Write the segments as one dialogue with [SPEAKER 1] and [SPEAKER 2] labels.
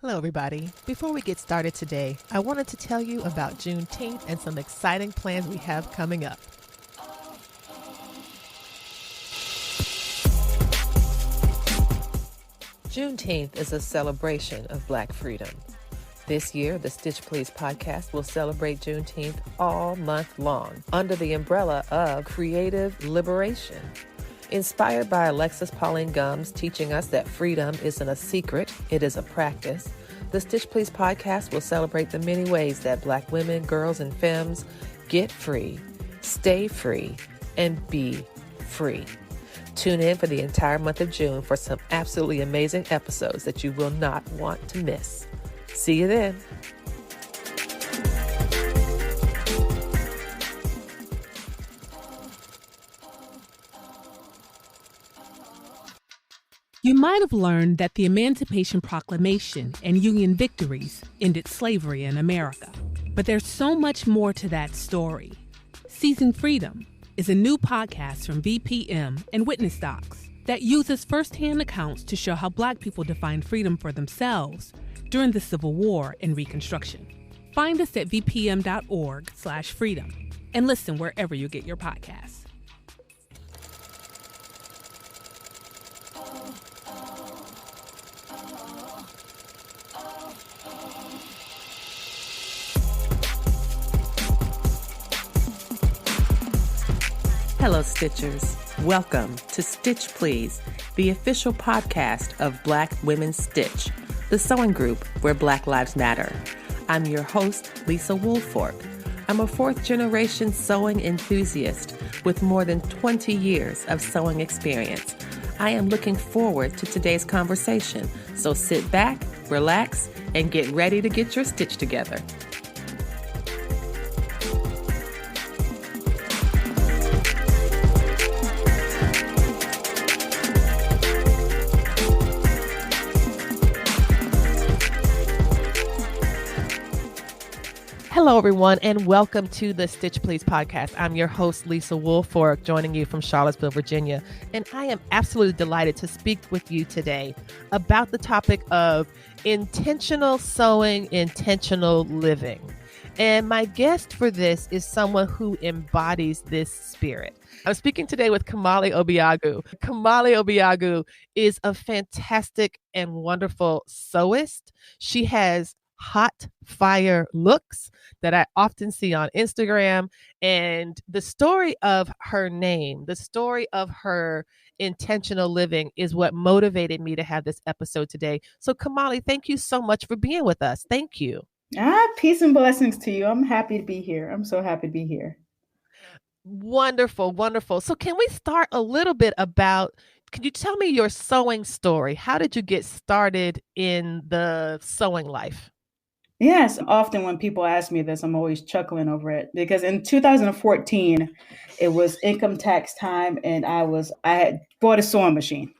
[SPEAKER 1] Hello, everybody. Before we get started today, I wanted to tell you about Juneteenth and some exciting plans we have coming up. Juneteenth is a celebration of Black freedom. This year, the Stitch Please podcast will celebrate Juneteenth all month long under the umbrella of creative liberation. Inspired by Alexis Pauline Gumbs teaching us that freedom isn't a secret, it is a practice, the Stitch Please podcast will celebrate the many ways that Black women, girls, and femmes get free, stay free, and be free. Tune in for the entire month of June for some absolutely amazing episodes that you will not want to miss. See you then.
[SPEAKER 2] You might have learned that the Emancipation Proclamation and Union victories ended slavery in America. But there's so much more to that story. Seizing Freedom is a new podcast from VPM and Witness Docs that uses firsthand accounts to show how Black people defined freedom for themselves during the Civil War and Reconstruction. Find us at vpm.org/freedom and listen wherever you get your podcasts.
[SPEAKER 1] Hello, Stitchers. Welcome to Stitch Please, the official podcast of Black Women Stitch, the sewing group where Black Lives Matter. I'm your host, Lisa Woolfork. I'm a fourth-generation sewing enthusiast with more than 20 years of sewing experience. I am looking forward to today's conversation, so sit back, relax, and get ready to get your stitch together. Hello, everyone, and welcome to the Stitch Please podcast. I'm your host, Lisa Woolfork, joining you from Charlottesville, Virginia, and I am absolutely delighted to speak with you today about the topic of intentional sewing, intentional living. And my guest for this is someone who embodies this spirit. I'm speaking today with Kamali Obiagu. Kamali Obiagu is a fantastic and wonderful sewist. She has hot fire looks that I often see on Instagram. And the story of her name, the story of her intentional living is what motivated me to have this episode today. So Kamali, thank you so much for being with us. Thank you.
[SPEAKER 3] Peace and blessings to you. I'm happy to be here. I'm so happy to be here.
[SPEAKER 1] Wonderful, wonderful. So can we start a little bit can you tell me your sewing story? How did you get started in the sewing life?
[SPEAKER 3] Yes, often when people ask me this, I'm always chuckling over it because in 2014, it was income tax time and I had bought a sewing machine.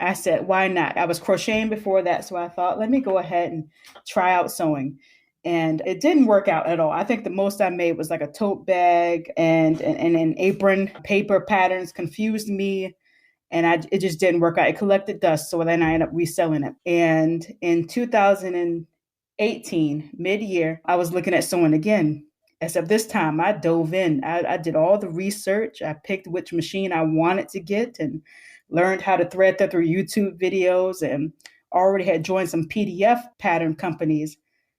[SPEAKER 3] I said, why not? I was crocheting before that, so I thought, let me go ahead and try out sewing. And it didn't work out at all. I think the most I made was like a tote bag and an apron. Paper patterns confused me. And it just didn't work out. It collected dust. So then I ended up reselling it. And in 2018, mid-year, I was looking at sewing again. Except this time I dove in. I did all the research. I picked which machine I wanted to get and learned how to thread that through YouTube videos and already had joined some PDF pattern companies.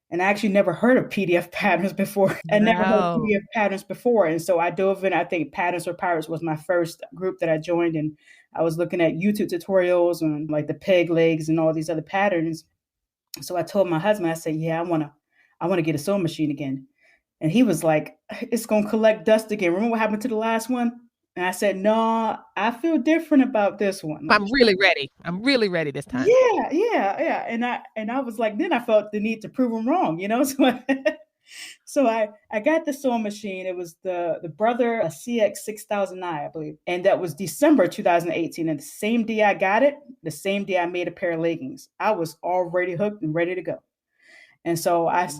[SPEAKER 3] And I actually never heard of PDF patterns before. I never heard of PDF patterns before. And so I dove in. I think Patterns for Pirates was my first group that I joined. And I was looking at YouTube tutorials on like the peg legs and all these other patterns. So I told my husband, I said, yeah, I want to get a sewing machine again. And he was like, it's going to collect dust again. Remember what happened to the last one? And I said, no, I feel different about this one.
[SPEAKER 1] I'm really ready. I'm really ready this time.
[SPEAKER 3] Yeah. And I was like, then I felt the need to prove him wrong, So I got the sewing machine. It was the Brother CX 6009, I believe. And that was December 2018. And the same day I got it, the same day I made a pair of leggings. I was already hooked and ready to go. And so once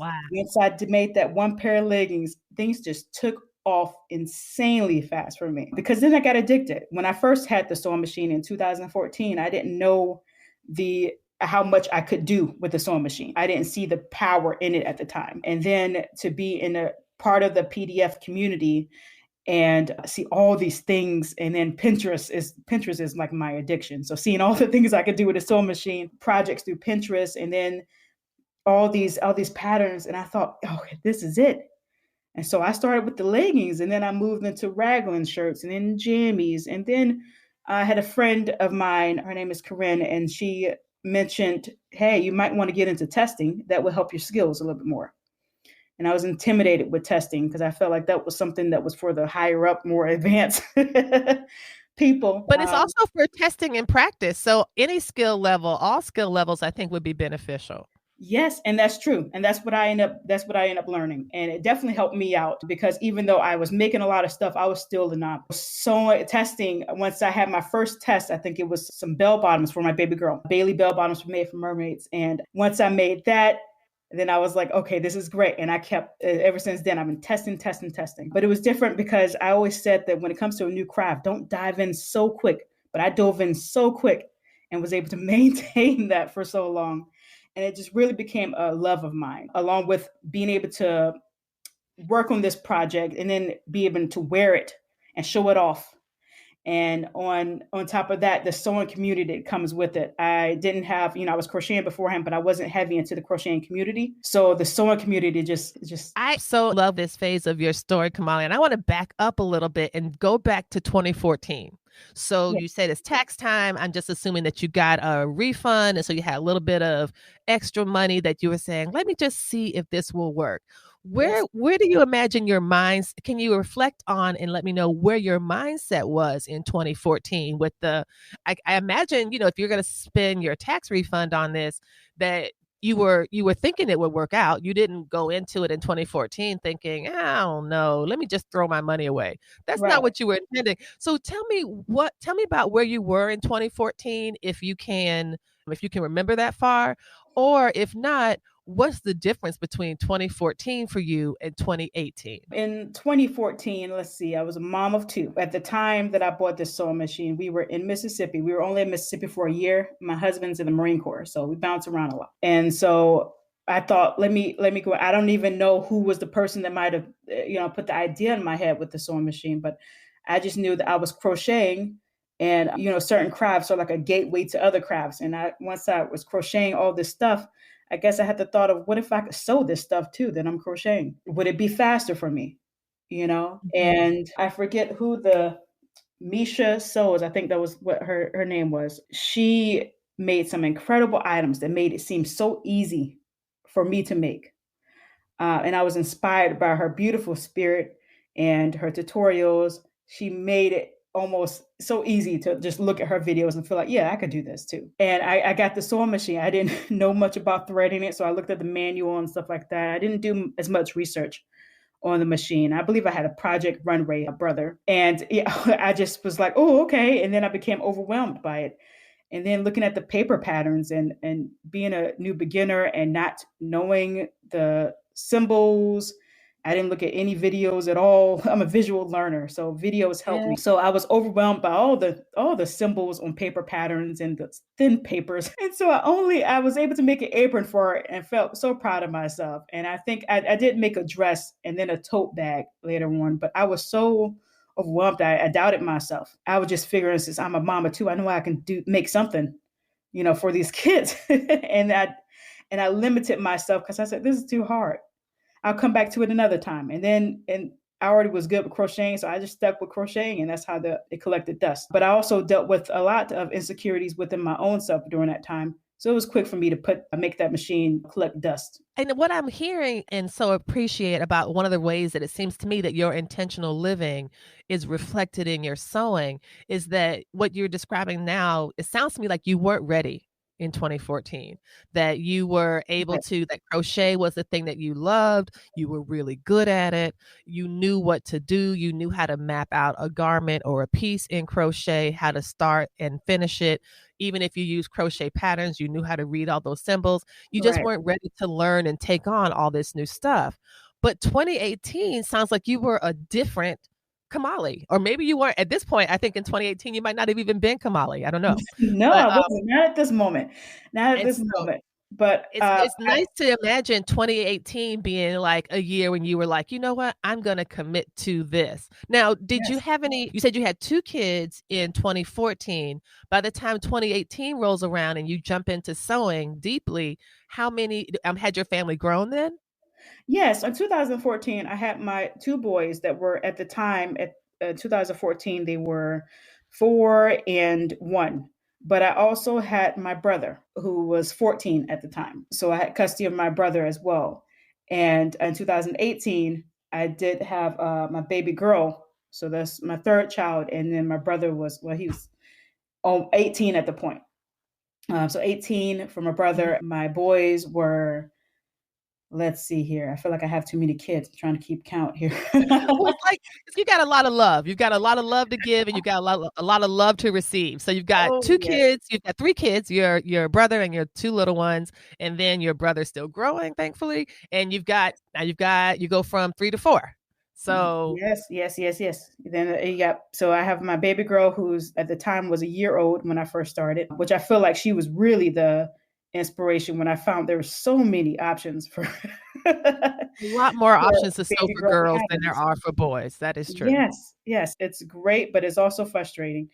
[SPEAKER 3] I made that one pair of leggings, things just took off insanely fast for me because then I got addicted. When I first had the sewing machine in 2014, I didn't know the how much I could do with the sewing machine. I didn't see the power in it at the time. And then to be in a part of the PDF community and see all these things. And then Pinterest is like my addiction. So seeing all the things I could do with a sewing machine, projects through Pinterest, and then all these patterns. And I thought, oh, this is it. And so I started with the leggings, and then I moved into raglan shirts and then jammies. And then I had a friend of mine, her name is Corinne, and she mentioned, hey, you might want to get into testing. That will help your skills a little bit more. And I was intimidated with testing because I felt like that was something that was for the higher up, more advanced people.
[SPEAKER 1] But it's also for testing and practice. So any skill level, all skill levels, I think would be beneficial.
[SPEAKER 3] Yes, and that's true. And that's what I end up learning. And it definitely helped me out because even though I was making a lot of stuff, I was still the novice. So testing, once I had my first test, I think it was some bell bottoms for my baby girl. Bailey bell bottoms were made for mermaids. And once I made that, then I was like, okay, this is great. And I kept, ever since then, I've been testing. But it was different because I always said that when it comes to a new craft, don't dive in so quick. But I dove in so quick and was able to maintain that for so long. And it just really became a love of mine, along with being able to work on this project and then be able to wear it and show it off. And on top of that, the sewing community that comes with it. I didn't have, I was crocheting beforehand, but I wasn't heavy into the crocheting community. So the sewing community just.
[SPEAKER 1] I so love this phase of your story, Kamali. And I want to back up a little bit and go back to 2014. So you said it's tax time. I'm just assuming that you got a refund. And so you had a little bit of extra money that you were saying, let me just see if this will work. Where do you imagine your minds? Can you reflect on and let me know where your mindset was in 2014 with I imagine, if you're going to spend your tax refund on this, that you were thinking it would work out. You didn't go into it in 2014 thinking, I don't know, let me just throw my money away. That's not what you were intending. So tell me about where you were in 2014, if you can remember that far, or if not, what's the difference between 2014 for you and 2018?
[SPEAKER 3] In 2014, let's see, I was a mom of two. At the time that I bought this sewing machine, we were in Mississippi. We were only in Mississippi for a year. My husband's in the Marine Corps, so we bounce around a lot. And so I thought, let me go. I don't even know who was the person that might have, put the idea in my head with the sewing machine, but I just knew that I was crocheting. And, certain crafts are like a gateway to other crafts. And once I was crocheting all this stuff, I guess I had the thought of, what if I could sew this stuff too that I'm crocheting? Would it be faster for me? Mm-hmm. And I forget who the Misha Sews, I think that was what her name was. She made some incredible items that made it seem so easy for me to make. And I was inspired by her beautiful spirit and her tutorials. She made it almost so easy to just look at her videos and feel like, yeah, I could do this too. And I got the sewing machine. I didn't know much about threading it. So I looked at the manual and stuff like that. I didn't do as much research on the machine. I believe I had a Project Runway, a brother. And I just was like, oh, okay. And then I became overwhelmed by it. And then looking at the paper patterns and being a new beginner and not knowing the symbols, I didn't look at any videos at all. I'm a visual learner, so videos helped me. So I was overwhelmed by all the symbols on paper patterns and the thin papers. And so I was able to make an apron for it and felt so proud of myself. And I think I did make a dress and then a tote bag later on, but I was so overwhelmed. I doubted myself. I was just figuring, since I'm a mama too, I know I can make something, for these kids. and I limited myself because I said, this is too hard. I'll come back to it another time. And I already was good with crocheting, so I just stuck with crocheting, and that's how it collected dust. But I also dealt with a lot of insecurities within my own self during that time. So it was quick for me to make that machine collect dust.
[SPEAKER 1] And what I'm hearing and so appreciate about one of the ways that it seems to me that your intentional living is reflected in your sewing is that what you're describing now, it sounds to me like you weren't ready in 2014, that you were able to, that crochet was the thing that you loved. You were really good at it. You knew what to do. You knew how to map out a garment or a piece in crochet, how to start and finish it. Even if you use crochet patterns, you knew how to read all those symbols. You just weren't ready to learn and take on all this new stuff. But 2018 sounds like you were a different Kamali, or maybe you weren't at this point. I think in 2018, you might not have even been Kamali. I don't know.
[SPEAKER 3] No,
[SPEAKER 1] But
[SPEAKER 3] I wasn't. Not at this moment. Not at
[SPEAKER 1] and
[SPEAKER 3] this
[SPEAKER 1] so
[SPEAKER 3] moment. But
[SPEAKER 1] it's nice to imagine 2018 being like a year when you were like, you know what, I'm going to commit to this. Now, did you
[SPEAKER 3] yes.
[SPEAKER 1] have any? You said you had 2 kids in 2014. By the time 2018 rolls around and you jump into sewing deeply, how many had your family grown then?
[SPEAKER 3] Yes, in 2014, I had my two boys that were at the time at 2014, they were 4 and 1. But I also had my brother who was 14 at the time. So I had custody of my brother as well. And in 2018, I did have my baby girl. So that's my third child. And then my brother was, well, he was 18 at the point. So 18 for my brother. My boys were, let's see here. I feel like I have too many kids. I'm trying to keep count here.
[SPEAKER 1] Well, it's like you got a lot of love. You've got a lot of love to give, and you got a lot of love to receive. So you've got
[SPEAKER 3] Oh,
[SPEAKER 1] two
[SPEAKER 3] yes.
[SPEAKER 1] kids. You've got 3 kids. Your brother and your 2 little ones, and then your brother's still growing, thankfully. And you go from 3 to 4. So
[SPEAKER 3] Yes, yes, yes, yes. Then so I have my baby girl who's at the time was a year old when I first started, which I feel like she was really the inspiration when I found there were so many options for
[SPEAKER 1] a lot more
[SPEAKER 3] for
[SPEAKER 1] options to sew
[SPEAKER 3] baby
[SPEAKER 1] for
[SPEAKER 3] girl
[SPEAKER 1] girls than there
[SPEAKER 3] patterns.
[SPEAKER 1] are for boys. That is true.
[SPEAKER 3] Yes, yes, it's great, but it's also frustrating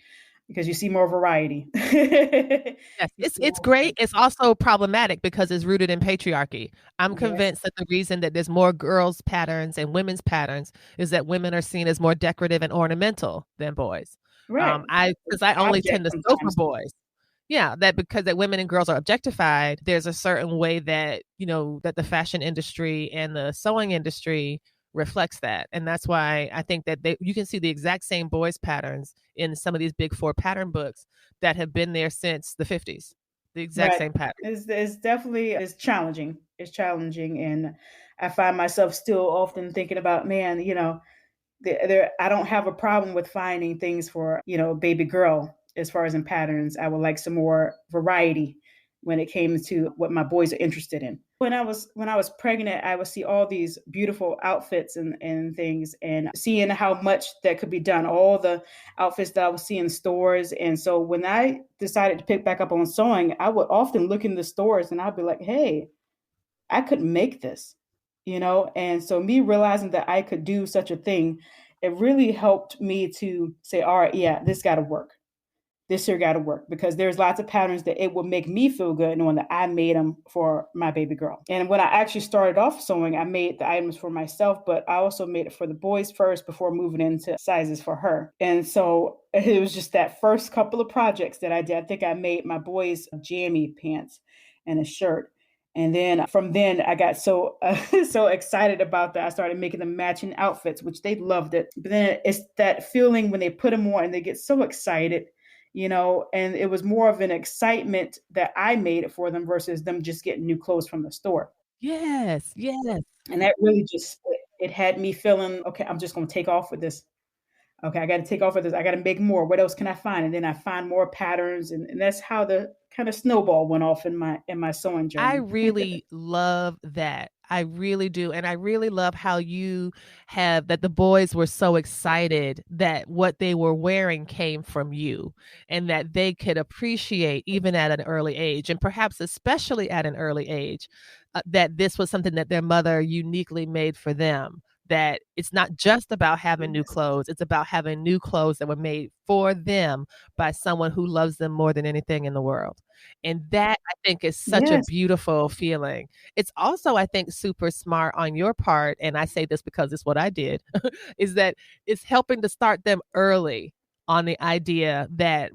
[SPEAKER 3] because you see more variety.
[SPEAKER 1] Yes,
[SPEAKER 3] You see
[SPEAKER 1] it's
[SPEAKER 3] more
[SPEAKER 1] great.
[SPEAKER 3] variety.
[SPEAKER 1] It's also problematic because it's rooted in patriarchy. I'm
[SPEAKER 3] Yes,
[SPEAKER 1] convinced that the reason that there's more girls' patterns and women's patterns is that women are seen as more decorative and ornamental than boys.
[SPEAKER 3] right.
[SPEAKER 1] Because I only
[SPEAKER 3] Object
[SPEAKER 1] tend to sew for
[SPEAKER 3] sometimes.
[SPEAKER 1] boys. Yeah, that because that women and girls are objectified, there's a certain way that, that the fashion industry and the sewing industry reflects that. And that's why I think that you can see the exact same boys patterns in some of these big 4 pattern books that have been there since the 50s. The exact
[SPEAKER 3] Right.
[SPEAKER 1] same pattern.
[SPEAKER 3] It's definitely it's challenging. It's challenging, and I find myself still often thinking about, man, I don't have a problem with finding things for, baby girl as far as in patterns. I would like some more variety when it came to what my boys are interested in. When I was pregnant, I would see all these beautiful outfits and things, and seeing how much that could be done, all the outfits that I would see in stores. And so when I decided to pick back up on sewing, I would often look in the stores and I'd be like, hey, I could make this, And so me realizing that I could do such a thing, it really helped me to say, all right, yeah, this got to work. This year got to work, because there's lots of patterns that it will make me feel good knowing that I made them for my baby girl. And when I actually started off sewing, I made the items for myself, but I also made it for the boys first before moving into sizes for her. And so it was just that first couple of projects that I did. I think I made my boys jammy pants and a shirt. And then from then I got so so excited about that. I started making them matching outfits, which they loved it. But then it's that feeling when they put them on and they get so excited, and it was more of an excitement that I made it for them versus them just getting new clothes from the store.
[SPEAKER 1] Yes, yes.
[SPEAKER 3] And that really just, it had me feeling, okay, I'm just going to take off with this. Okay, I got to take off with this. I got to make more. What else can I find? And then I find more patterns. And that's how the kind of snowball went off in my sewing
[SPEAKER 1] I
[SPEAKER 3] journey.
[SPEAKER 1] really love that. I really do. And I really love how you have that the boys were so excited that what they were wearing came from you and that they could appreciate even at an early age, and perhaps especially at an early age, that this was something that their mother uniquely made for them. That it's not just about having new
[SPEAKER 3] Yes.
[SPEAKER 1] clothes, it's about having new clothes that were made for them by someone who loves them more than anything in the world. And that I think is such a
[SPEAKER 3] Yes.
[SPEAKER 1] beautiful feeling. It's also, I think, super smart on your part. And I say this because it's what I did, is that it's helping to start them early on the idea that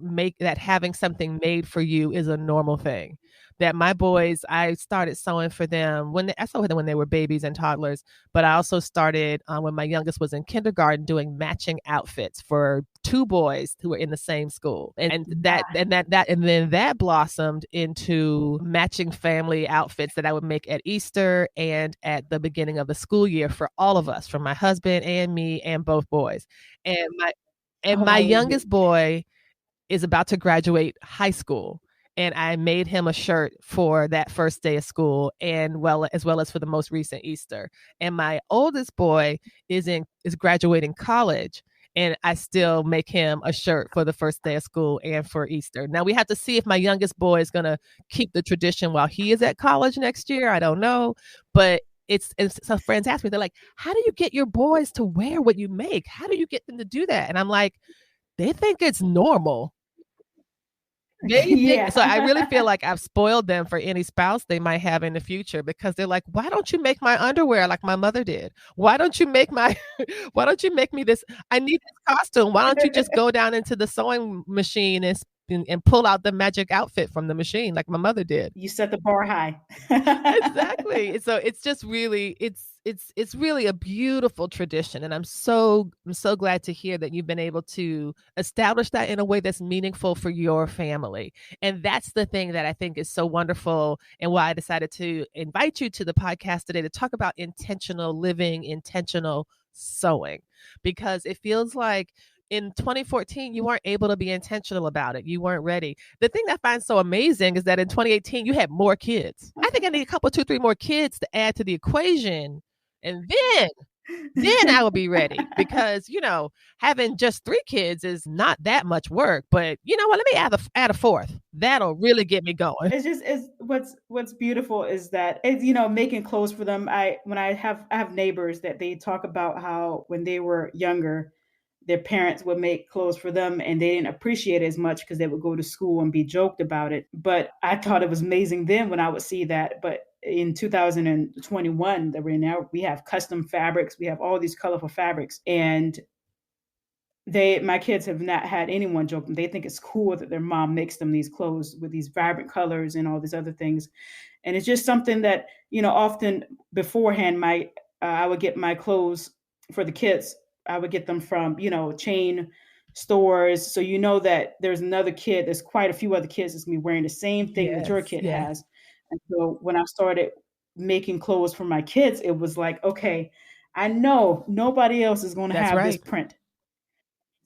[SPEAKER 1] having something made for you is a normal thing. That my boys, I started sewing for them I sewed for them when they were babies and toddlers, but I also started when my youngest was in kindergarten doing matching outfits for 2 boys who were in the same school. And then that blossomed into matching family outfits that I would make at Easter and at the beginning of the school year for all of us, for my husband and me and both boys. And my
[SPEAKER 3] Oh,
[SPEAKER 1] youngest boy is about to graduate high school. And I made him a shirt for that first day of school, and as well as for the most recent Easter. And my oldest boy is graduating college, and I still make him a shirt for the first day of school and for Easter. Now we have to see if my youngest boy is going to keep the tradition while he is at college next year. I don't know, but it's so friends ask me, they're like, how do you get your boys to wear what you make? How do you get them to do that? And I'm like, they think it's normal.
[SPEAKER 3] Yeah.
[SPEAKER 1] So I really feel like I've spoiled them for any spouse they might have in the future, because they're like, why don't you make my underwear like my mother did? Why don't you make why don't you make me this? I need this costume. Why don't you just go down into the sewing machine and pull out the magic outfit from the machine like my mother did?
[SPEAKER 3] You set the bar high.
[SPEAKER 1] Exactly. So it's just really, it's really a beautiful tradition, and I'm so glad to hear that you've been able to establish that in a way that's meaningful for your family. And that's the thing that I think is so wonderful, and why I decided to invite you to the podcast today to talk about intentional living, intentional sewing, because it feels like in 2014, you weren't able to be intentional about it. You weren't ready. The thing that I find so amazing is that in 2018, you had more kids. I think I need a couple, 2, 3 more kids to add to the equation. And then I will be ready, because, having just 3 kids is not that much work, but you know what? Let me add a fourth. That'll really get me going.
[SPEAKER 3] It's what's beautiful is that it's, making clothes for them. I have neighbors that they talk about how when they were younger, their parents would make clothes for them and they didn't appreciate it as much because they would go to school and be joked about it. But I thought it was amazing then when I would see that. But in 2021 that we're in now, we have custom fabrics. We have all these colorful fabrics, and my kids have not had anyone joke them. They think it's cool that their mom makes them these clothes with these vibrant colors and all these other things. And it's just something that, often beforehand, I would get my clothes for the kids. I would get them from, chain stores. So that there's another kid, there's quite a few other kids that's gonna be wearing the same thing that your kid has. And so when I started making clothes for my kids, it was like, okay, I know nobody else is going to have this print.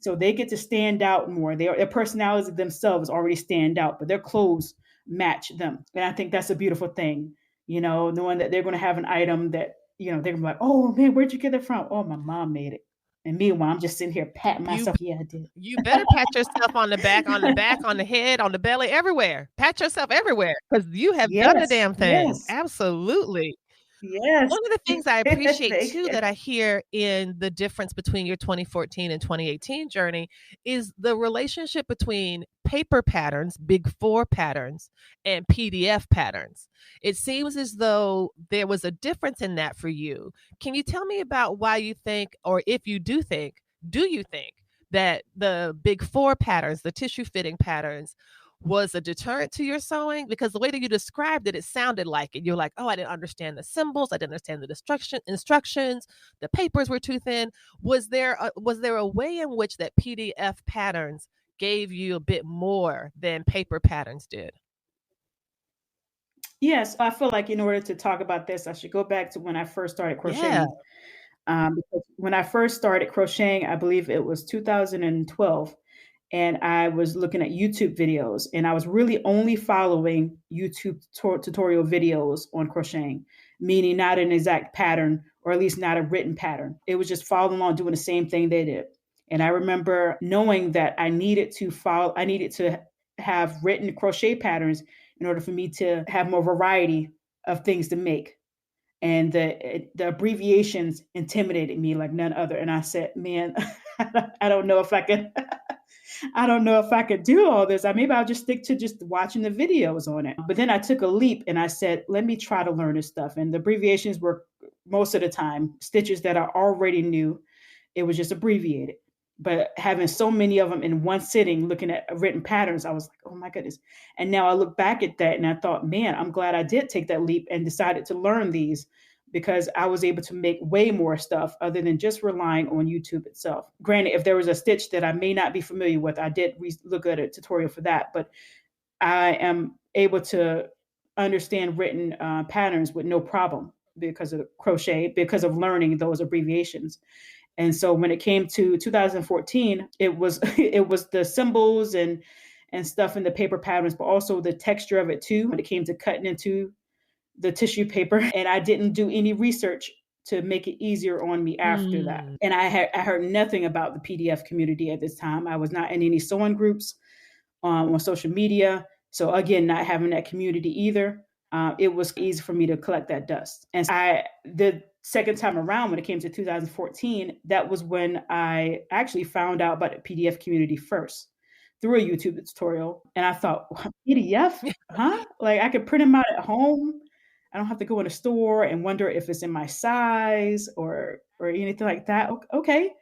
[SPEAKER 3] So they get to stand out more. Their personalities themselves already stand out, but their clothes match them. And I think that's a beautiful thing, knowing that they're going to have an item that, they're going to be like, oh man, where'd you get it from? Oh, my mom made it. And meanwhile, I'm just sitting here patting myself. Yeah, I did.
[SPEAKER 1] You better pat yourself on the back, on the head, on the belly, everywhere. Pat yourself everywhere, because you have done the damn thing. Yes. Absolutely.
[SPEAKER 3] Yes.
[SPEAKER 1] One of the things I appreciate too that I hear in the difference between your 2014 and 2018 journey is the relationship between paper patterns, big 4 patterns, and PDF patterns. It seems as though there was a difference in that for you. Can you tell me about why you think, or if you do you think that the big 4 patterns, the tissue fitting patterns, was a deterrent to your sewing? Because the way that you described it, it sounded like it. You're like, oh, I didn't understand the symbols. I didn't understand the instructions. The papers were too thin. Was there a way in which that PDF patterns gave you a bit more than paper patterns did?
[SPEAKER 3] Yes, I feel like in order to talk about this, I should go back to when I first started crocheting. Because when I first started crocheting, I believe it was 2012. And I was looking at YouTube videos, and I was really only following YouTube tutorial videos on crocheting, meaning not an exact pattern, or at least not a written pattern. It was just following along, doing the same thing they did. And I remember knowing that I needed to have written crochet patterns in order for me to have more variety of things to make. And the abbreviations intimidated me like none other. And I said, man, I don't know if I could. I don't know if I could do all this. Maybe I'll just stick to just watching the videos on it. But then I took a leap and I said, let me try to learn this stuff. And the abbreviations were most of the time stitches that I already knew. It was just abbreviated. But having so many of them in one sitting, looking at written patterns, I was like, oh my goodness. And now I look back at that and I thought, man, I'm glad I did take that leap and decided to learn these, because I was able to make way more stuff other than just relying on YouTube itself. Granted, if there was a stitch that I may not be familiar with, I did look at a tutorial for that, but I am able to understand written patterns with no problem because of crochet, because of learning those abbreviations. And so when it came to 2014, it was the symbols and stuff in the paper patterns, but also the texture of it too, when it came to cutting into the tissue paper. And I didn't do any research to make it easier on me after that. And I heard nothing about the PDF community at this time. I was not in any sewing groups on social media. So again, not having that community either, it was easy for me to collect that dust. And the second time around, when it came to 2014, that was when I actually found out about the PDF community first through a YouTube tutorial. And I thought, PDF, huh? Like I could print them out at home. I don't have to go in a store and wonder if it's in my size or anything like that. Okay,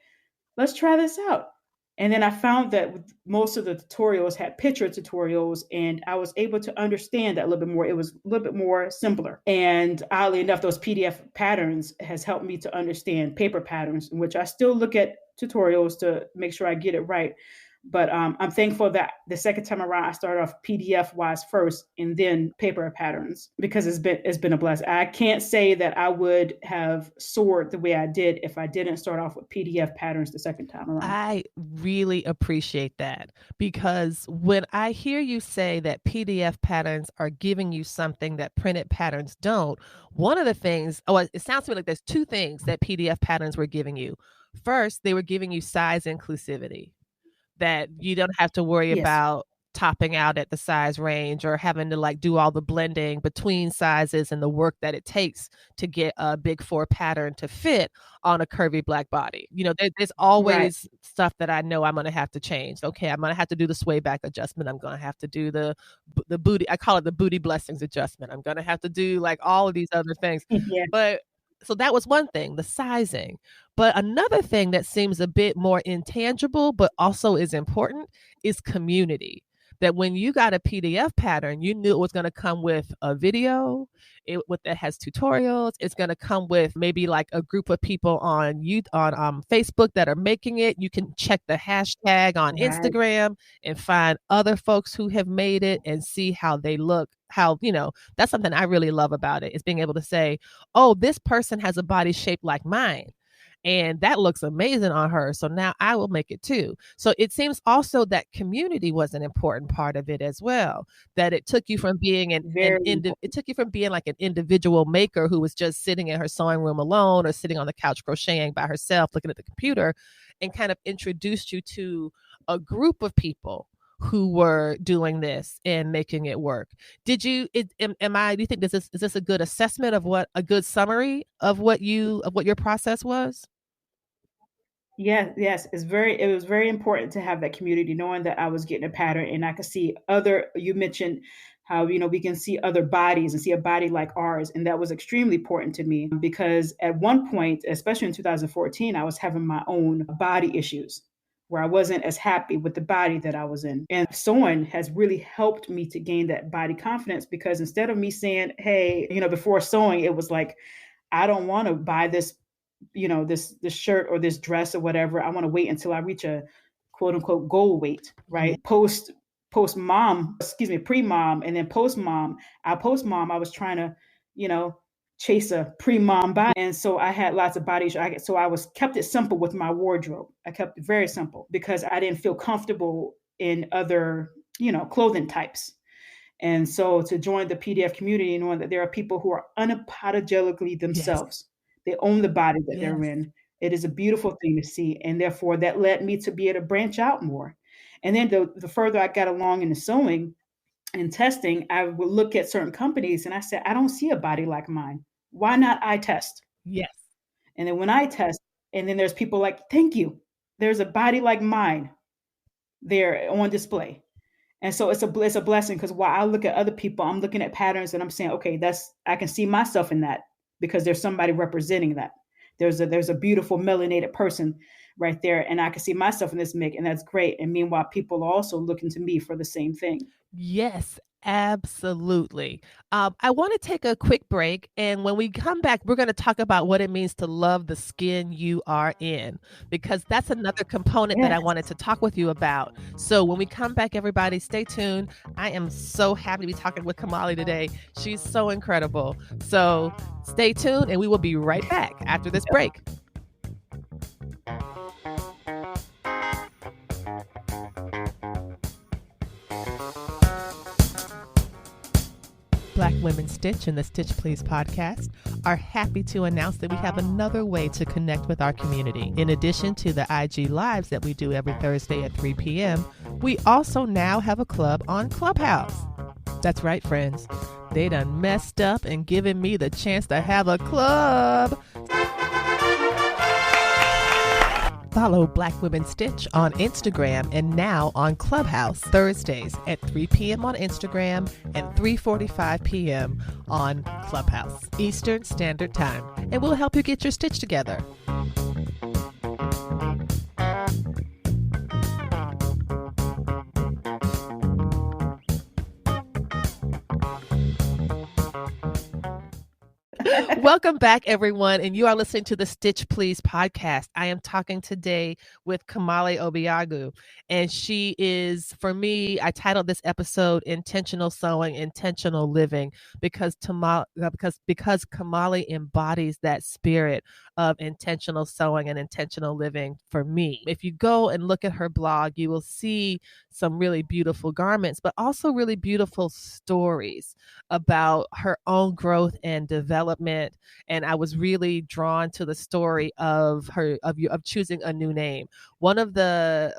[SPEAKER 3] let's try this out. And then I found that most of the tutorials had picture tutorials, and I was able to understand that a little bit more. It was a little bit more simpler. And oddly enough, those PDF patterns has helped me to understand paper patterns, in which I still look at tutorials to make sure I get it right. But I'm thankful that the second time around, I started off PDF wise first and then paper patterns, because it's been a blessing. I can't say that I would have soared the way I did if I didn't start off with PDF patterns the second time around.
[SPEAKER 1] I really appreciate that, because when I hear you say that PDF patterns are giving you something that printed patterns don't, one of the things, it sounds to me like there's two things that PDF patterns were giving you. First, they were giving you size inclusivity, that you don't have to worry about topping out at the size range or having to like do all the blending between sizes and the work that it takes to get a big 4 pattern to fit on a curvy Black body. There's always stuff that I know I'm going to have to change. Okay, I'm going to have to do the sway back adjustment. I'm going to have to do the booty. I call it the booty blessings adjustment. I'm going to have to do like all of these other things. But so that was one thing, the sizing. But another thing that seems a bit more intangible, but also is important, is community. That when you got a PDF pattern, you knew it was going to come with a video, that has tutorials. It's going to come with maybe like a group of people on Facebook that are making it. You can check the hashtag on Instagram and find other folks who have made it and see how they look. That's something I really love about it, is being able to say, oh, this person has a body shaped like mine, and that looks amazing on her, so now I will make it too. So it seems also that community was an important part of it as well, that it took you from being like an individual maker who was just sitting in her sewing room alone or sitting on the couch crocheting by herself looking at the computer, and kind of introduced you to a group of people who were doing this and making it work. Do you think is this a good assessment of a good summary of what your process was?
[SPEAKER 3] Yes. It was very important to have that community, knowing that I was getting a pattern and I could see you mentioned how, we can see other bodies and see a body like ours. And that was extremely important to me, because at one point, especially in 2014, I was having my own body issues where I wasn't as happy with the body that I was in. And sewing has really helped me to gain that body confidence, because instead of me saying, hey, before sewing, it was like, I don't want to buy this, this shirt or this dress or whatever. I want to wait until I reach a quote unquote goal weight, right? Mm-hmm. Pre-mom, and then post-mom. Post-mom, I was trying to, chase a pre-mom body. And so I had lots of body issues. So I kept it simple with my wardrobe. I kept it very simple because I didn't feel comfortable in other, clothing types. And so to join the PDF community, knowing that there are people who are unapologetically themselves, they own the body that they're in. It is a beautiful thing to see. And therefore that led me to be able to branch out more. And then the further I got along in the sewing and testing, I would look at certain companies and I said, I don't see a body like mine. Why not I test?
[SPEAKER 1] Yes.
[SPEAKER 3] And then when I test, and then there's people like, thank you. There's a body like mine there on display. And so it's a blessing, because while I look at other people, I'm looking at patterns and I'm saying, okay, I can see myself in that, because there's somebody representing that. There's a beautiful melanated person right there, and I can see myself in this make, and that's great. And meanwhile, people are also looking to me for the same thing.
[SPEAKER 1] Yes, absolutely. I want to take a quick break, and when we come back, we're going to talk about what it means to love the skin you are in, because that's another component that I wanted to talk with you about. So when we come back, everybody, stay tuned. I am so happy to be talking with Kamali today. She's so incredible. So stay tuned, and we will be right back after this break. Black Women Stitch and the Stitch Please podcast are happy to announce that we have another way to connect with our community. In addition to the IG Lives that we do every Thursday at 3 p.m., we also now have a club on Clubhouse. That's right, friends. They done messed up and given me the chance to have a club. Follow Black Women Stitch on Instagram and now on Clubhouse Thursdays at 3 p.m. on Instagram and 3:45 p.m. on Clubhouse Eastern Standard Time. And we'll help you get your stitch together. Welcome back, everyone, and you are listening to the Stitch Please podcast. I am talking today with Kamali Obiagu, and she is, for me, I titled this episode Intentional Sewing, Intentional Living, because Kamali embodies that spirit of intentional sewing and intentional living for me. If you go and look at her blog, you will see some really beautiful garments, but also really beautiful stories about her own growth and development. And I was really drawn to the story of choosing a new name. One of the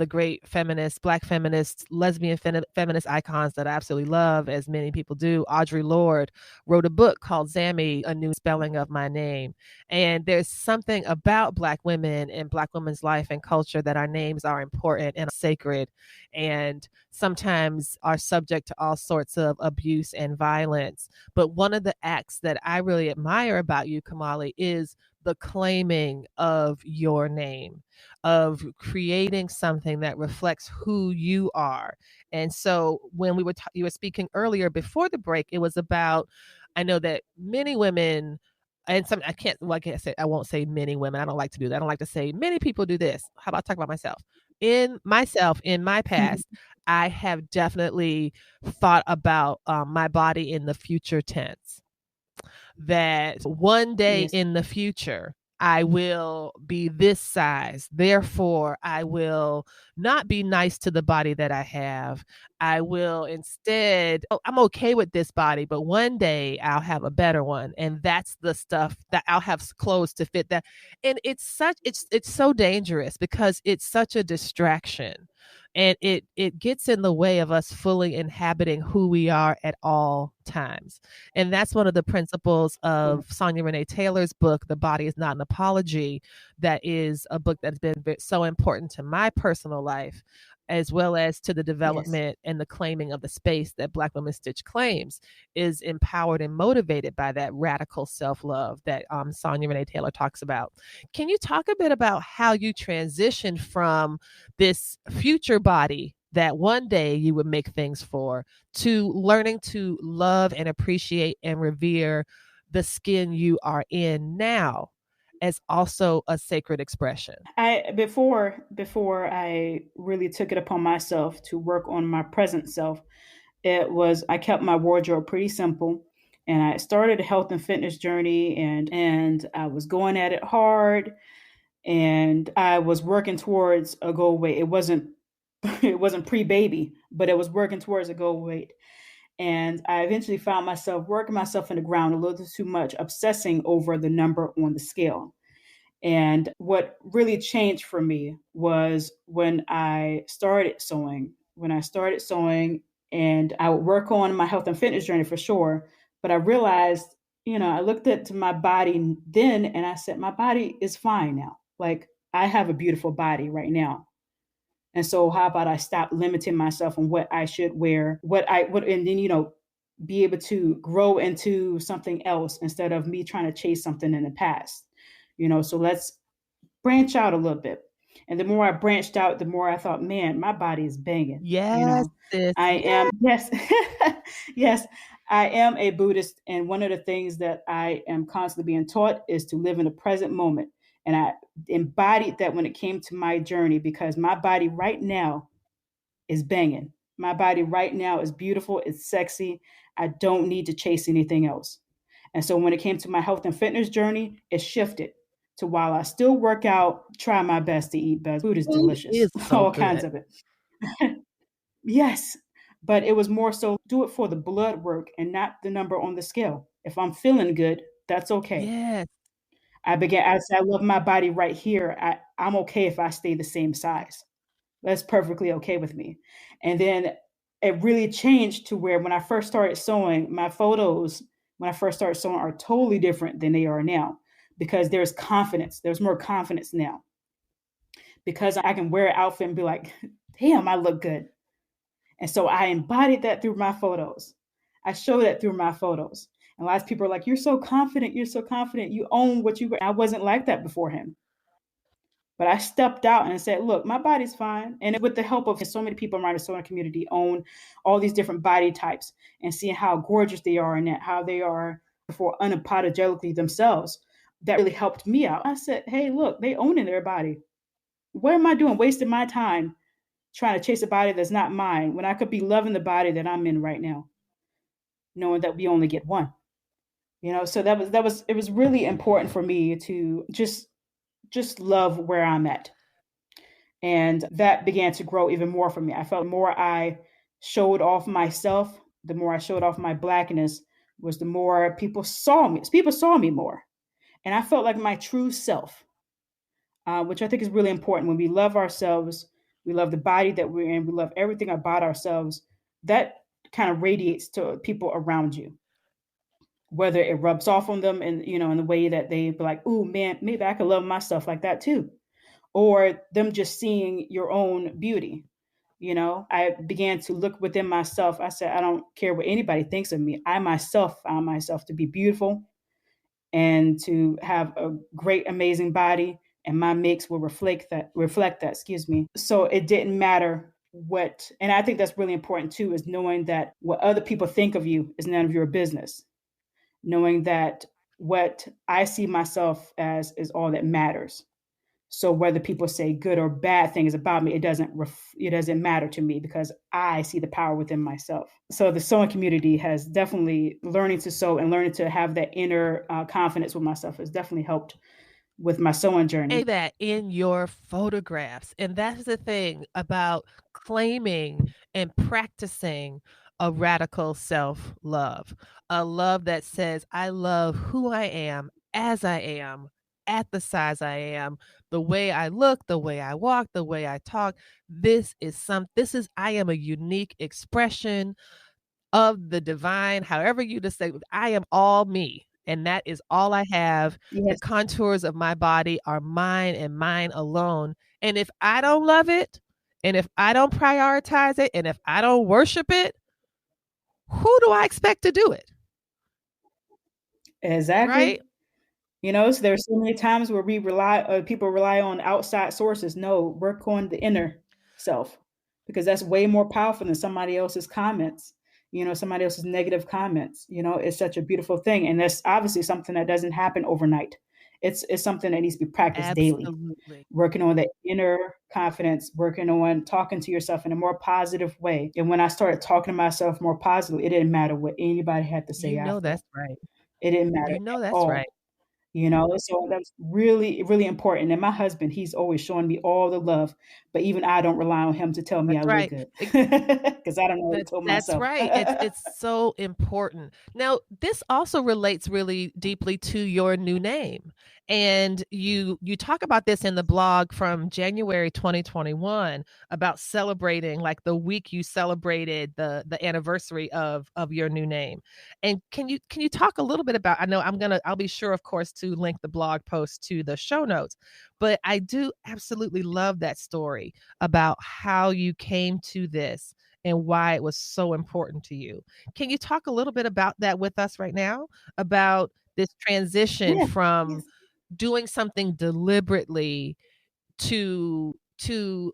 [SPEAKER 1] great feminists, Black feminists, lesbian feminist icons that I absolutely love, as many people do, Audre Lorde, wrote a book called Zammy, A New Spelling of My Name. And there's something about Black women and Black women's life and culture that our names are important and sacred, and sometimes are subject to all sorts of abuse and violence. But one of the acts that I really admire about you, Kamali, is the claiming of your name, of creating something that reflects who you are. And so when you were speaking earlier before the break, it was about, I know that many women, and some, I won't say many women. I don't like to do that. I don't like to say many people do this. How about talk about myself? In my past, I have definitely thought about my body in the future tense. That one day in the future, I will be this size. Therefore, I will not be nice to the body that I have. I will instead, I'm okay with this body, but one day I'll have a better one. And that's the stuff that I'll have clothes to fit that. And it's so dangerous because it's such a distraction. And it gets in the way of us fully inhabiting who we are at all times. And that's one of the principles of Sonia Renee Taylor's book, The Body is Not an Apology. That is a book that's been so important to my personal life, as well as to the development and the claiming of the space that Black Women Stitch claims, is empowered and motivated by that radical self-love that Sonia Renee Taylor talks about. Can you talk a bit about how you transitioned from this future body that one day you would make things for, to learning to love and appreciate and revere the skin you are in now as also a sacred expression?
[SPEAKER 3] Before I really took it upon myself to work on my present self, I kept my wardrobe pretty simple, and I started a health and fitness journey, and I was going at it hard, and I was working towards a goal weight. It wasn't pre-baby, but it was working towards a goal weight. And I eventually found myself working myself in the ground a little too much, obsessing over the number on the scale. And what really changed for me was when I started sewing. And I would work on my health and fitness journey for sure. But I realized, I looked at my body then and I said, my body is fine now. Like, I have a beautiful body right now. And so how about I stop limiting myself on what I should wear, and then, be able to grow into something else instead of me trying to chase something in the past. So let's branch out a little bit. And the more I branched out, the more I thought, man, my body is banging.
[SPEAKER 1] Yes,
[SPEAKER 3] yes, I am a Buddhist. And one of the things that I am constantly being taught is to live in the present moment. And I embodied that when it came to my journey, because my body right now is banging. My body right now is beautiful. It's sexy. I don't need to chase anything else. And so when it came to my health and fitness journey, it shifted to, while I still work out, try my best to eat best. Food is delicious.
[SPEAKER 1] So
[SPEAKER 3] all
[SPEAKER 1] good.
[SPEAKER 3] kinds of it. Yes. But it was more so do it for the blood work and not the number on the scale. If I'm feeling good, that's okay.
[SPEAKER 1] Yes.
[SPEAKER 3] I said, I love my body right here. I'm okay if I stay the same size. That's perfectly okay with me. And then it really changed to where when I first started sewing, my photos, when I first started sewing, are totally different than they are now because there's confidence. There's more confidence now because I can wear an outfit and be like, damn, I look good. And so I embodied that through my photos. I show that through my photos. And lots of people are like, you're so confident. You're so confident. You own what you wear. I wasn't like that beforehand. But I stepped out and said, look, my body's fine. And with the help of so many people around the sewing community own all these different body types and seeing how gorgeous they are and how they are for unapologetically themselves, that really helped me out. I said, hey, look, they own in their body. What am I doing? Wasting my time trying to chase a body that's not mine when I could be loving the body that I'm in right now, knowing that we only get one. So it was really important for me to just love where I'm at. And that began to grow even more for me. I felt the more I showed off myself, the more I showed off my Blackness, was the more people saw me. People saw me more. And I felt like my true self, which I think is really important. When we love ourselves, we love the body that we're in, we love everything about ourselves, that kind of radiates to people around you. Whether it rubs off on them and in the way that they be like, oh man, maybe I could love myself like that too. Or them just seeing your own beauty. I began to look within myself. I said, I don't care what anybody thinks of me. I myself found myself to be beautiful and to have a great, amazing body. And my makes will reflect that, excuse me. So it didn't matter and I think that's really important too, is knowing that what other people think of you is none of your business. Knowing that what I see myself as is all that matters. So whether people say good or bad things about me, it doesn't matter to me because I see the power within myself. So the sewing community has definitely learning to sew and learning to have that inner confidence with myself has definitely helped with my sewing journey.
[SPEAKER 1] That in your photographs. And that's the thing about claiming and practicing a radical self-love, a love that says, I love who I am as I am, at the size I am, the way I look, the way I walk, the way I talk. I am a unique expression of the divine, however you just say, I am all me. And that is all I have. The
[SPEAKER 3] Yes,
[SPEAKER 1] contours of my body are mine and mine alone. And if I don't love it, and if I don't prioritize it, and if I don't worship it, who do I expect to do it?
[SPEAKER 3] exactly.
[SPEAKER 1] Right?
[SPEAKER 3] So there's so many times where people rely on outside sources. No, work on the inner self because that's way more powerful than somebody else's comments. Somebody else's negative comments. It's such a beautiful thing, and that's obviously something that doesn't happen overnight. It's something that needs to be practiced daily.
[SPEAKER 1] Absolutely.
[SPEAKER 3] Working on the inner confidence, working on talking to yourself in a more positive way. And when I started talking to myself more positively, it didn't matter what anybody had to say
[SPEAKER 1] You know
[SPEAKER 3] after.
[SPEAKER 1] that's right.
[SPEAKER 3] It didn't matter
[SPEAKER 1] You know
[SPEAKER 3] at
[SPEAKER 1] that's right.
[SPEAKER 3] all. So that's really, really important. And my husband, he's always showing me all the love, but even I don't rely on him to tell me I
[SPEAKER 1] That's
[SPEAKER 3] look
[SPEAKER 1] right.
[SPEAKER 3] good because I don't know what to tell
[SPEAKER 1] That's
[SPEAKER 3] myself.
[SPEAKER 1] right. It's so important. Now, this also relates really deeply to your new name. And you talk about this in the blog from January 2021 about celebrating like the week you celebrated the anniversary of your new name. And can you talk a little bit about, I know I'll be sure of course to link the blog post to the show notes, but I do absolutely love that story about how you came to this and why it was so important to you. Can you talk a little bit about that with us right now? About this transition
[SPEAKER 3] Yeah,
[SPEAKER 1] from
[SPEAKER 3] yes.
[SPEAKER 1] doing something deliberately to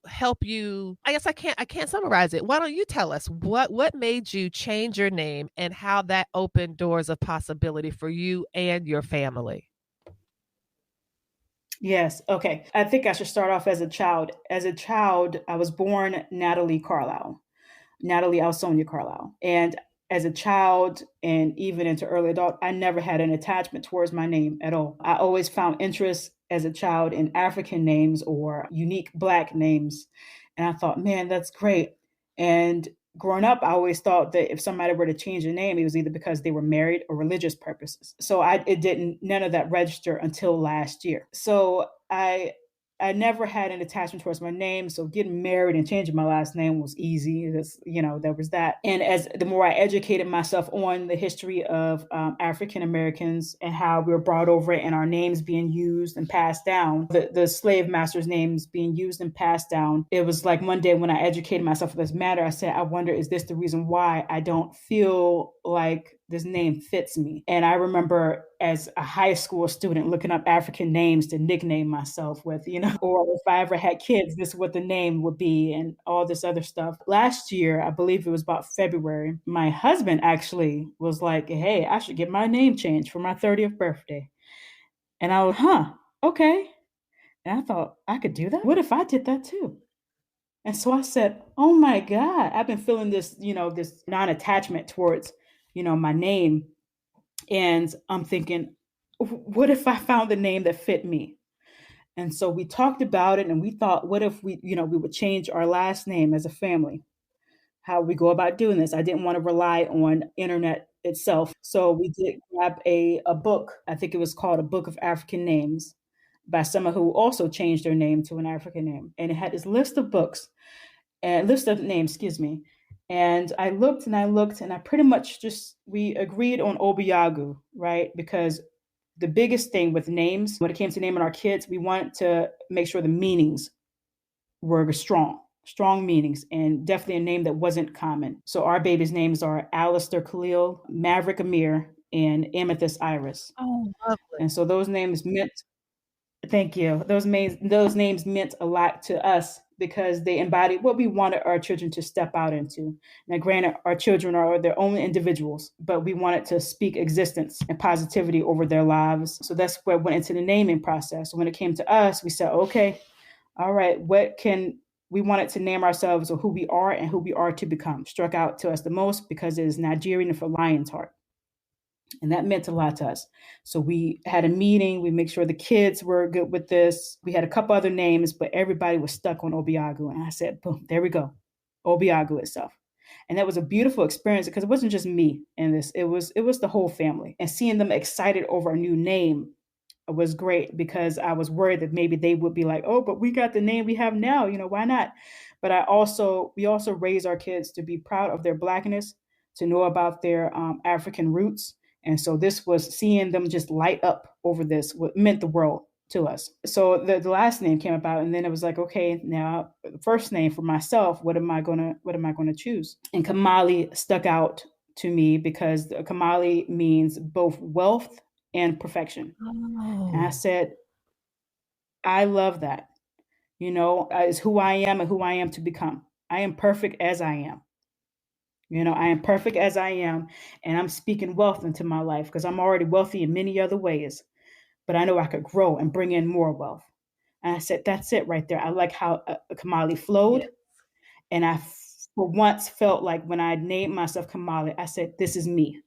[SPEAKER 1] help you. I guess I can't summarize it. Why don't you tell us what made you change your name and how that opened doors of possibility for you and your family?
[SPEAKER 3] Yes. Okay. I think I should start off as a child. As a child, I was born Natalie Alsonia Carlisle. And as a child and even into early adult, I never had an attachment towards my name at all. I always found interest as a child in African names or unique Black names. And I thought, man, that's great. And growing up, I always thought that if somebody were to change their name, it was either because they were married or religious purposes. So none of that register until last year. So I never had an attachment towards my name. So getting married and changing my last name was easy. There was that. And as the more I educated myself on the history of African Americans and how we were brought over and our names being used and passed down, the slave masters' names being used and passed down, it was like one day when I educated myself on this matter, I said, I wonder, is this the reason why I don't feel like this name fits me? And I remember as a high school student looking up African names to nickname myself with, or if I ever had kids, this is what the name would be and all this other stuff. Last year, I believe it was about February, my husband actually was like, hey, I should get my name changed for my 30th birthday. And I was, okay. And I thought, I could do that? What if I did that too? And so I said, oh my God, I've been feeling this, this non-attachment towards, my name. And I'm thinking, what if I found the name that fit me? And so we talked about it and we thought, what if we would change our last name as a family? How we go about doing this. I didn't want to rely on internet itself. So we did grab a book. I think it was called A Book of African Names by someone who also changed their name to an African name. And it had this list of books and list of names, excuse me. And I looked and I pretty much we agreed on Obiagu, right? Because the biggest thing with names, when it came to naming our kids, we wanted to make sure the meanings were strong meanings, and definitely a name that wasn't common. So our babies' names are Alistair Khalil, Maverick Amir, and Amethyst Iris.
[SPEAKER 1] Oh, lovely.
[SPEAKER 3] And so those names meant, thank you. Those names meant a lot to us because they embodied what we wanted our children to step out into. Now, granted, our children are their own individuals, but we wanted to speak existence and positivity over their lives. So that's where it went into the naming process. So when it came to us, we said, okay, all right, we wanted to name ourselves or who we are and who we are to become. Struck out to us the most because it is Nigerian for lion's heart. And that meant a lot to us. So we had a meeting. We make sure the kids were good with this. We had a couple other names, but everybody was stuck on Obiagbu. And I said, boom, there we go. Obiagbu itself. And that was a beautiful experience because it wasn't just me in this. It was the whole family. And seeing them excited over a new name was great because I was worried that maybe they would be like, oh, but we got the name we have now, why not? But we also raise our kids to be proud of their Blackness, to know about their African roots. And so this was seeing them just light up over this, what meant the world to us. So the last name came about, and then it was like, okay, now the first name for myself, what am I gonna choose? And Kamali stuck out to me because Kamali means both wealth and perfection.
[SPEAKER 1] Oh.
[SPEAKER 3] And I said, I love that. Is who I am and who I am to become. I am perfect as I am. I am perfect as I am, and I'm speaking wealth into my life because I'm already wealthy in many other ways, but I know I could grow and bring in more wealth. And I said, that's it right there. I like how Kamali flowed. Yes. And I, for once, felt like when I named myself Kamali, I said, this is me.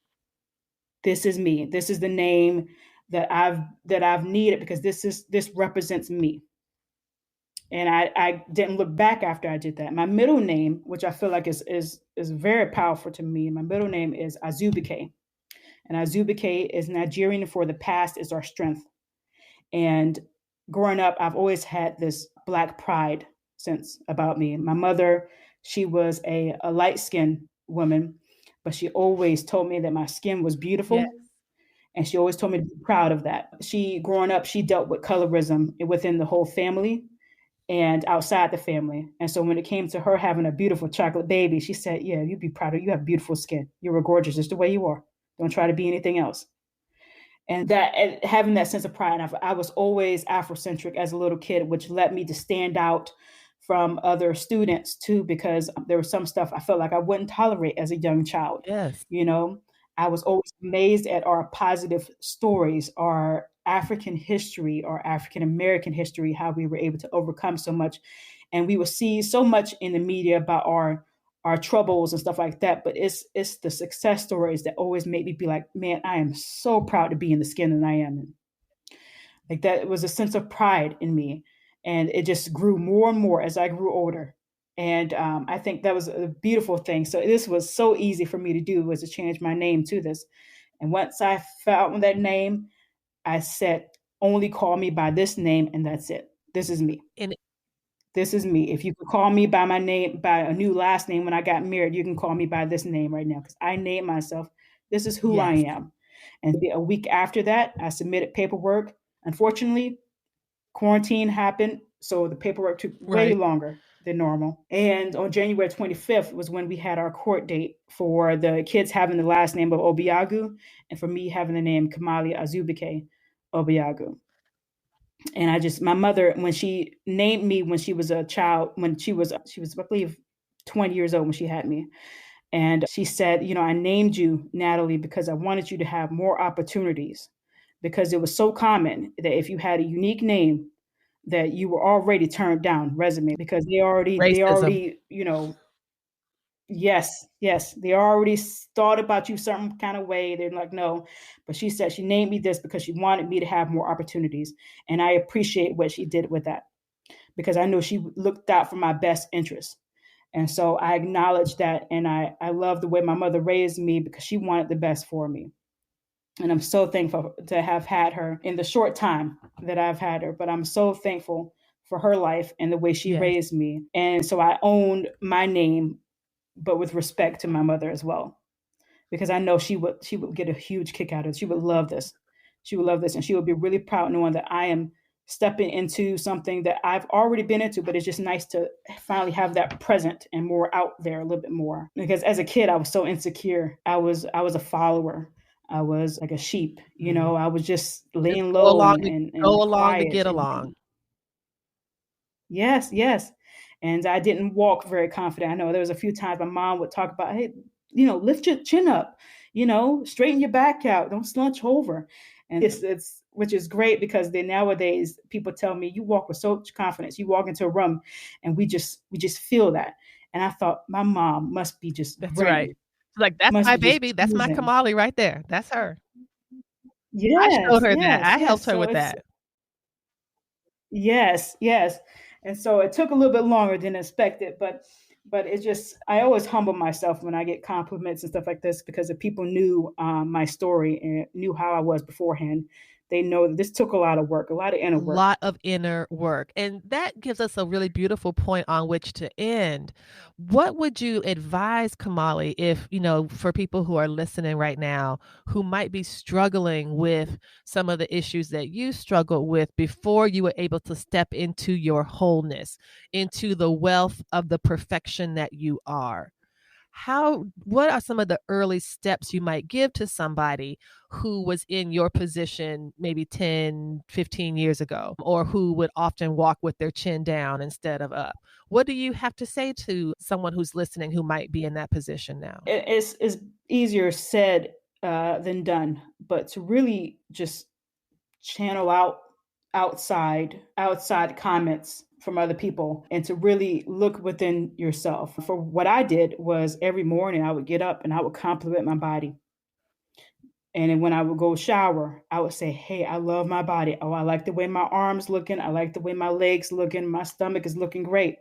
[SPEAKER 3] This is me. This is the name that I've needed because this represents me. And I didn't look back after I did that. My middle name, which I feel like is very powerful to me, my middle name is Azubike. And Azubike is Nigerian for the past is our strength. And growing up, I've always had this Black pride sense about me. My mother, she was a light-skinned woman, but she always told me that my skin was beautiful. Yes. And she always told me to be proud of that. Growing up, she dealt with colorism within the whole family and outside the family. And so when it came to her having a beautiful chocolate baby, she said, yeah, you'd be proud of, you have beautiful skin. You were gorgeous just the way you are. Don't try to be anything else. And that having that sense of pride, I was always Afrocentric as a little kid, which led me to stand out from other students too, because there was some stuff I felt like I wouldn't tolerate as a young child.
[SPEAKER 1] Yes.
[SPEAKER 3] I was always amazed at our positive stories, our African history, our African American history, how we were able to overcome so much. And we would see so much in the media about our troubles and stuff like that. But it's the success stories that always made me be like, man, I am so proud to be in the skin that I am in. Like that, it was a sense of pride in me. And it just grew more and more as I grew older. And I think that was a beautiful thing. So this was so easy for me to do, was to change my name to this. And once I found that name, I said, only call me by this name, and that's it. This is me.
[SPEAKER 1] And
[SPEAKER 3] This is me. If you could call me by my name, by a new last name when I got married, you can call me by this name right now, because I named myself. This is who I
[SPEAKER 1] yes,
[SPEAKER 3] am. And a week after that, I submitted paperwork. Unfortunately, quarantine happened, so the paperwork took way
[SPEAKER 1] right.
[SPEAKER 3] longer than normal. And on January 25th was when we had our court date for the kids having the last name of Obiagu, and for me having the name Kamali Obiagu. And my mother, when she named me when she was a child, when she was, I believe, 20 years old when she had me. And she said, I named you Natalie because I wanted you to have more opportunities, because it was so common that if you had a unique name, that you were already turned down resume, because they
[SPEAKER 1] Racism.
[SPEAKER 3] already, yes, they already thought about you some kind of way. They're like, no. But she said she named me this because she wanted me to have more opportunities. And I appreciate what she did with that, because I know she looked out for my best interest. And so I acknowledge that. And I love the way my mother raised me, because she wanted the best for me. And I'm so thankful to have had her in the short time that I've had her. But I'm so thankful for her life and the way she
[SPEAKER 1] Yes,
[SPEAKER 3] raised me. And so I owned my name, but with respect to my mother as well, because I know she would get a huge kick out of it. She would love this. She would love this, and she would be really proud knowing that I am stepping into something that I've already been into, but it's just nice to finally have that present and more out there a little bit more. Because as a kid, I was so insecure. I was a follower. I was like a sheep,
[SPEAKER 1] mm.
[SPEAKER 3] I was just
[SPEAKER 1] Just
[SPEAKER 3] laying
[SPEAKER 1] go
[SPEAKER 3] low
[SPEAKER 1] along
[SPEAKER 3] and,
[SPEAKER 1] to
[SPEAKER 3] and,
[SPEAKER 1] go
[SPEAKER 3] and
[SPEAKER 1] along to
[SPEAKER 3] quiet.
[SPEAKER 1] get
[SPEAKER 3] And
[SPEAKER 1] along.
[SPEAKER 3] yes, yes. And I didn't walk very confident. I know there was a few times my mom would talk about, hey, lift your chin up, straighten your back out, don't slouch over. And it's which is great, because then nowadays people tell me, you walk with so much confidence. You walk into a room and we just feel that. And I thought, my mom must be just
[SPEAKER 1] That's right.
[SPEAKER 3] grinning,
[SPEAKER 1] Like, "That's
[SPEAKER 3] must
[SPEAKER 1] my
[SPEAKER 3] be just
[SPEAKER 1] baby. That's my
[SPEAKER 3] choosing.
[SPEAKER 1] Kamali right there. That's her." I showed
[SPEAKER 3] Yes,
[SPEAKER 1] her that.
[SPEAKER 3] yes,
[SPEAKER 1] I helped
[SPEAKER 3] yes.
[SPEAKER 1] her
[SPEAKER 3] So
[SPEAKER 1] with
[SPEAKER 3] it's
[SPEAKER 1] that.
[SPEAKER 3] Yes, yes. And so it took a little bit longer than expected, but it just, I always humble myself when I get compliments and stuff like this, because if people knew my story and knew how I was beforehand, they know that this took a lot of work, a lot of inner work.
[SPEAKER 1] Lot of inner work. And that gives us a really beautiful point on which to end. What would you advise, Kamali, if, for people who are listening right now who might be struggling with some of the issues that you struggled with before you were able to step into your wholeness, into the wealth of the perfection that you are? What are some of the early steps you might give to somebody who was in your position maybe 10, 15 years ago, or who would often walk with their chin down instead of up? What do you have to say to someone who's listening who might be in that position now?
[SPEAKER 3] It's easier said than done, but to really just channel out outside comments from other people, and to really look within yourself. For what I did was, every morning I would get up and I would compliment my body. And then when I would go shower, I would say, hey, I love my body. Oh, I like the way my arms looking. I like the way my legs looking. My stomach is looking great.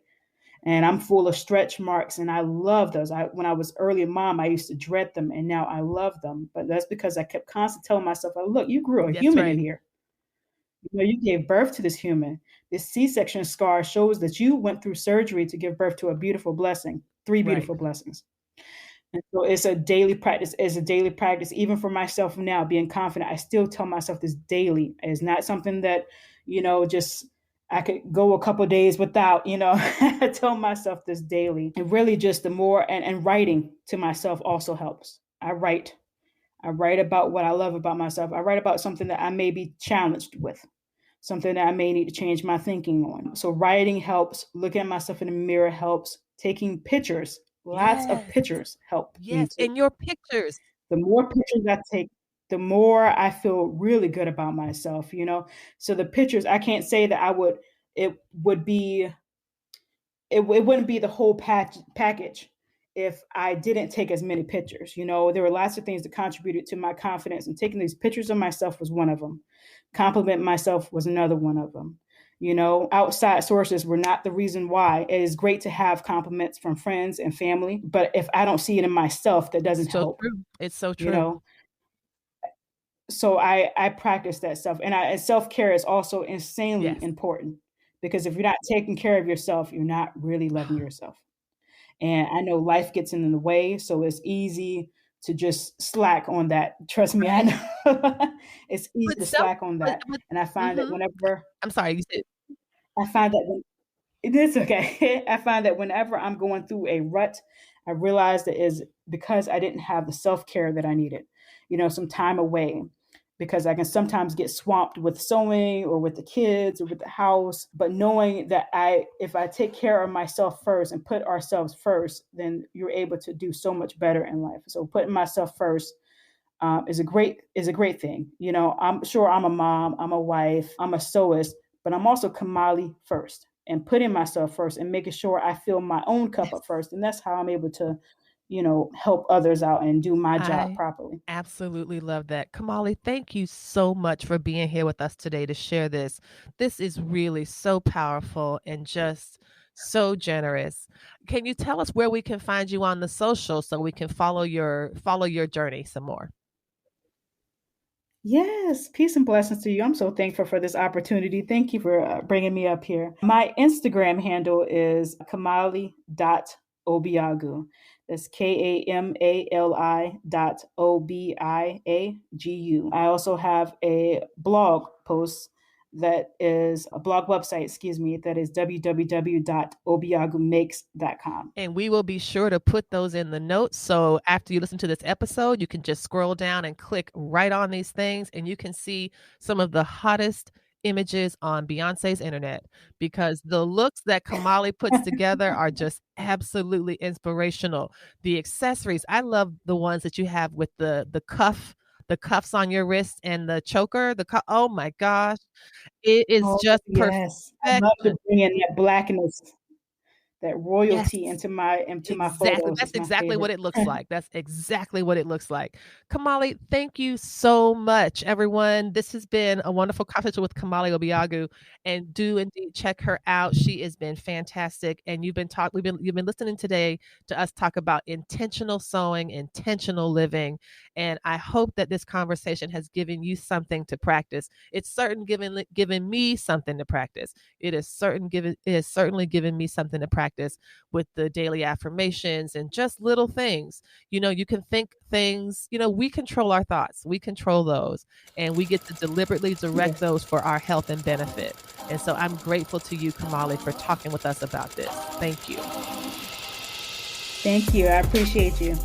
[SPEAKER 3] And I'm full of stretch marks, and I love those. When I was early mom, I used to dread them, and now I love them. But that's because I kept constantly telling myself, oh, look, you grew a
[SPEAKER 1] That's
[SPEAKER 3] human in
[SPEAKER 1] right.
[SPEAKER 3] here. You gave birth to this human. This C-section scar shows that you went through surgery to give birth to a beautiful blessing, three
[SPEAKER 1] Right.
[SPEAKER 3] beautiful blessings. And so it's a daily practice. It's a daily practice, even for myself now, being confident. I still tell myself this daily. It's not something that, just I could go a couple of days without, I tell myself this daily. And really just the more, and writing to myself also helps. I write about what I love about myself. I write about something that I may be challenged with, something that I may need to change my thinking on. So writing helps. Looking at myself in the mirror helps. Taking pictures, lots of
[SPEAKER 1] Yes.
[SPEAKER 3] pictures help me
[SPEAKER 1] Yes.
[SPEAKER 3] too.
[SPEAKER 1] In your pictures.
[SPEAKER 3] The more pictures I take, the more I feel really good about myself. So the pictures, I can't say that it would be, it wouldn't be the whole package if I didn't take as many pictures. There were lots of things that contributed to my confidence, and taking these pictures of myself was one of them. Compliment myself was another one of them. Outside sources were not the reason why. It is great to have compliments from friends and family, but if I don't see it in myself, that doesn't
[SPEAKER 1] So
[SPEAKER 3] help,
[SPEAKER 1] true. It's so
[SPEAKER 3] you
[SPEAKER 1] true.
[SPEAKER 3] know? So I practice that stuff. And self-care is also insanely
[SPEAKER 1] Yes.
[SPEAKER 3] important, because if you're not taking care of yourself, you're not really loving yourself. And I know life gets in the way, so it's easy to just slack on that. Trust me, I
[SPEAKER 1] Right.
[SPEAKER 3] know. It's easy
[SPEAKER 1] But
[SPEAKER 3] to
[SPEAKER 1] self,
[SPEAKER 3] slack on that. And I find that
[SPEAKER 1] mhm.
[SPEAKER 3] whenever
[SPEAKER 1] I'm sorry, you said,
[SPEAKER 3] I find that when it is okay. I find that whenever I'm going through a rut, I realize that is because I didn't have the self-care that I needed, some time away, because I can sometimes get swamped with sewing or with the kids or with the house. But knowing that if I take care of myself first and put ourselves first, then you're able to do so much better in life. So putting myself first is a great thing. I'm sure I'm a mom, I'm a wife, I'm a sewist, but I'm also Kamali first, and putting myself first and making sure I fill my own cup
[SPEAKER 1] yes,
[SPEAKER 3] up first. And that's how I'm able to, help others out and do my job
[SPEAKER 1] I
[SPEAKER 3] properly.
[SPEAKER 1] absolutely love that. Kamali, thank you so much for being here with us today to share this. This is really so powerful and just so generous. Can you tell us where we can find you on the social so we can follow your journey some more?
[SPEAKER 3] Yes, peace and blessings to you. I'm so thankful for this opportunity. Thank you for bringing me up here. My Instagram handle is kamali.obiagu. That's KAMALI.OBIAGU. I also have a blog post that is a blog website, that is www.obiagumakes.com.
[SPEAKER 1] And we will be sure to put those in the notes. So after you listen to this episode, you can just scroll down and click right on these things, and you can see some of the hottest images on Beyonce's internet, because the looks that Kamali puts together are just absolutely inspirational. The accessories, I love the ones that you have with the cuffs on your wrist and the choker, oh my gosh, it is
[SPEAKER 3] Oh,
[SPEAKER 1] just
[SPEAKER 3] yes. I love to
[SPEAKER 1] perfection.
[SPEAKER 3] bring in that blackness, that
[SPEAKER 1] Yes.
[SPEAKER 3] royalty into my
[SPEAKER 1] Exactly.
[SPEAKER 3] photos.
[SPEAKER 1] That's
[SPEAKER 3] It's my
[SPEAKER 1] exactly what
[SPEAKER 3] favorite.
[SPEAKER 1] it looks like. That's exactly what it looks like. Kamali, thank you so much, everyone. This has been a wonderful conversation with Kamali Obiagu, and do indeed check her out. She has been fantastic, and you've been listening today to us talk about intentional sewing, intentional living, and I hope that this conversation has given you something to practice. It's certain given me something to practice. It has certainly given me something to practice with the daily affirmations and just little things. You can think things, we control our thoughts, we control those, and we get to deliberately direct
[SPEAKER 3] Yes.
[SPEAKER 1] those for our health and benefit. And so I'm grateful to you, Kamali, for talking with us about this. Thank you.
[SPEAKER 3] Thank you. I appreciate you.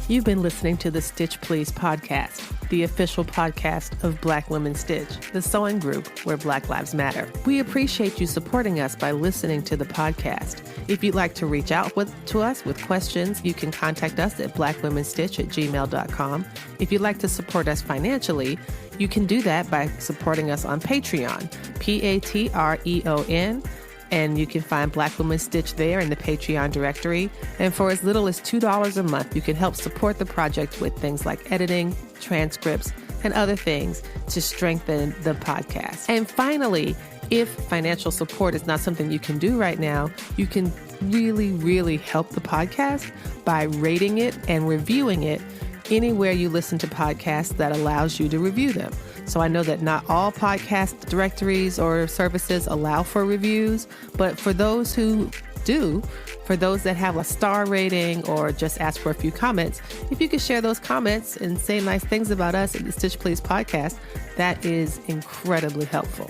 [SPEAKER 1] You've been listening to the Stitch Please podcast, the official podcast of Black Women Stitch, the sewing group where Black Lives Matter. We appreciate you supporting us by listening to the podcast. If you'd like to reach out to us with questions, you can contact us at blackwomenstitch@gmail.com. If you'd like to support us financially, you can do that by supporting us on Patreon, Patreon. And you can find Black Women Stitch there in the Patreon directory. And for as little as $2 a month, you can help support the project with things like editing, transcripts, and other things to strengthen the podcast. And finally, if financial support is not something you can do right now, you can really, really help the podcast by rating it and reviewing it anywhere you listen to podcasts that allows you to review them. So I know that not all podcast directories or services allow for reviews, but for those who do, for those that have a star rating or just ask for a few comments, if you could share those comments and say nice things about us at the Stitch Please podcast, that is incredibly helpful.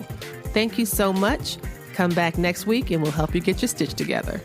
[SPEAKER 1] Thank you so much. Come back next week and we'll help you get your stitch together.